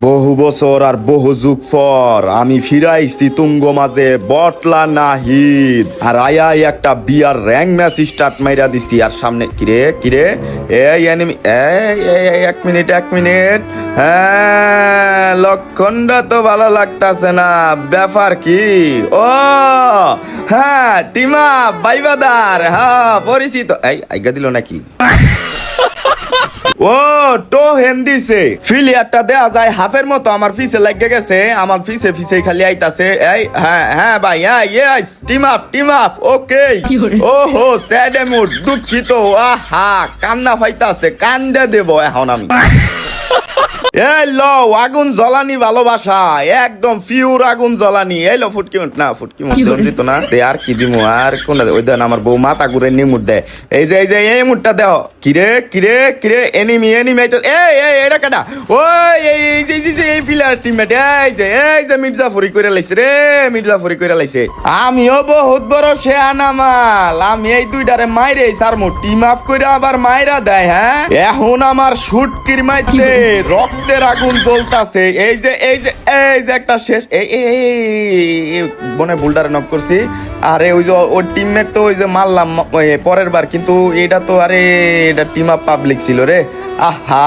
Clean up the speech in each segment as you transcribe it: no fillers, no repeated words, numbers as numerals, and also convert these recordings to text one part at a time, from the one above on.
বহু বছর আর বহু যুগ পর আমি ফিরাইছি তুঙ্গ মাঝে বটলা নাহিদ আর আয়াই একটা বিয়ার র্যাঙ্ক ম্যাচ স্টার্ট মাইরা দিছি আর সামনে কিরে এই এনিমি এই এক মিনিট হ্যাঁ লক্ষণটা তো ভালো লাগতাছে না ব্যাপার কি ও হ্যাঁ টিমা বাইবাদার হ্যাঁ পরিচিত এই আইগা দিল নাকি ও তো হেন্দিছে ফিলিয়ারটা দেয়া যায় হাফের মতো আমার ফিসে লাগে গেছে আমার ফিসে খালি আইতাছে এই হ্যাঁ ভাই হ্যাঁ ইয়েস টিম আপ ওকে ওহো স্যাড মুড দুঃখিত আহা কান্না ফাইতাছে কান্দে দেব এখন আমি এই লো আগুন জ্বলানি ভালোবাসা একদম পিওর আগুন জ্বলানি এই লো ফুটকি দিত না তে আর কি দিমু আর কোনটা ওই দেন আমার বউ মাথা ঘুরে নিমুট দেয় এই যে এই মুটটা দেও কিরে এনিমি এই এটা কাটা ওই এই ফিলার টিমমেট এই যে মির্জাফরি কইরা লাইছে আমিও বহুত বড় শেয়ানা মাল আমি এই দুইটারে মাইরে সারমু টিম আপ কইরা আবার মাইরা দেয় হ্যাঁ এখন আমার শুটকির মাইতে রক্তের আগুন জ্বলতাছে এই যে একটা শেষ এই বনে বুলডারে নক করছি আরে ওই যে ওর টিমমেট তো ওই যে মারলাম পরের বার কিন্তু এটা তো এটা টিম আপ পাবলিক ছিল রে আহা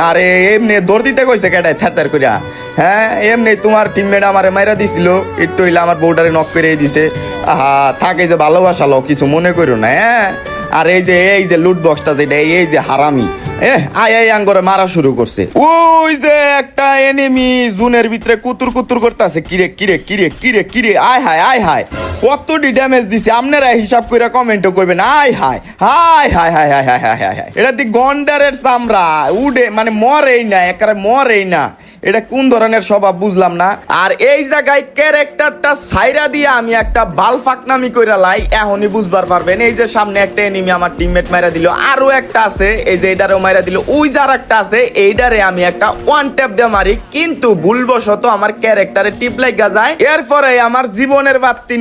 আরে এমনি দৌড় দিতে কইছে কেটায় থার করিয়া হ্যাঁ এমনি তোমার টিমমেট আমারে মাইরা দিছিল একটু হইলে আমার বউডারে নক করে দিছে আহা থাকে যে ভালোবাসালো কিছু মনে করো না হ্যাঁ আর এই যে লুট বক্সটা যেটা এই যে হারামি আঙ্গরে মারা শুরু করছে ওই যে একটা এনিমি জুনের ভিতরে কুতুর করতেছে কিরে আয় হায় কতটি ড্যামেজ দিছে আপনারা হিসাব করে কমেন্টও করবেন আয় হায় এটা দি গন্ডারের চামড়া উডে মানে মরেই না একেবারে মরেই না এটা কোন ধরনের স্বভাব বুঝলাম না আর এই জায়গায় ক্যারেক্টারটা সাইরা দিয়ে আমি একটা বাল ফাকনামি কইরা লাই এখনই বুঝবার পারবেন এই যে সামনে একটা এনিমি আমার টিমমেট মাইরা দিল আরো একটা আছে এই যে এটারও মাইরা দিল ওই যার একটা আছে এইটারে আমি একটা ওয়ান ট্যাপ দিয়ে মারি কিন্তু ভুলবশত আমার ক্যারেক্টারে টিপ লাগা যায় এরপরে আমার জীবনের বাতি